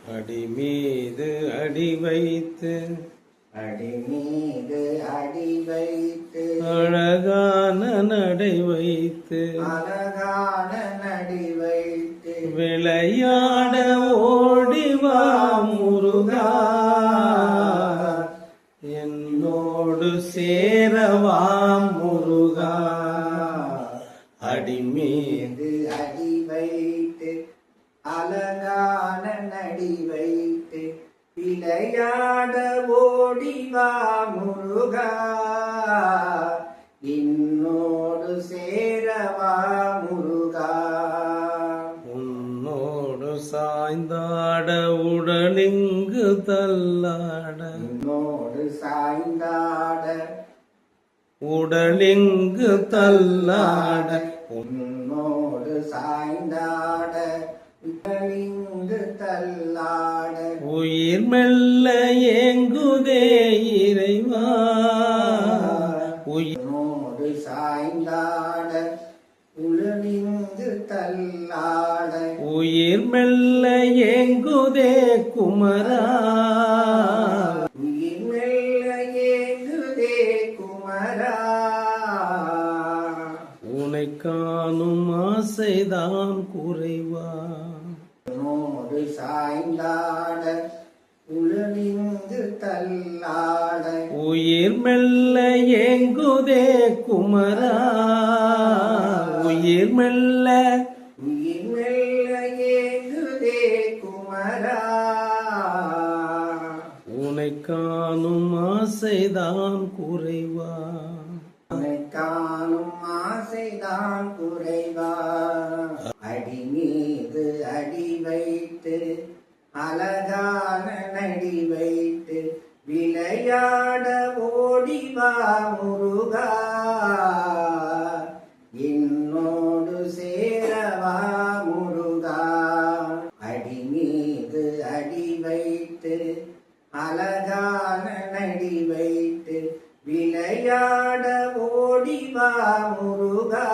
அடி மீது அடி வைத்து அடி மீது அடி வைத்து அழகான நடை வைத்து அழகான நடி வைத்து விளையாட ஓடிவா முருகா என்னோடு சேரவா முருகா அடி மீது அடி வைத்து அழகான நடி வைத்து விளையாட ஓடிவா முருகா என்னோடு சேரவா முருகா உன்னோடு சாய்ந்தாட உடலிங்கு தள்ளாட என்னோடு சாய்ந்தாட உடலிங்கு தள்ளாட உன்னோடு சாய்ந்தாட உடலிங்கு தள்ளாட உயிர் மெல்ல ஏங்குதே இறைவா உயிரோடு சாய்ந்தாட உடலிங்கு தள்ளாட உயிர் மெல்ல ஏங்குதே குமரா உயிர் மெல்ல ஏங்குதே குமரா உனை காணும் ஆசைதான் குறைவா உன்னோடு சாய்ந்தாட உடலிங்கு தள்ளாட உயிர் மெல்ல ஏங்குதே குமரா உயிர் மெல்ல உயிர் மெல்ல ஏங்குதே குமரா உனை காணும் ஆசைதான் குறைவா உன்னை காணும் ஆசைதான் குறைவா அடி மீது அடி வைத்து அழகான நடி வைத்து விளையாட ஓடிவா முருகா என்னோடு சேரவா முருகா அடி மீது அடி வைத்து அழகான நடி வைத்து விளையாட ஓடிவா முருகா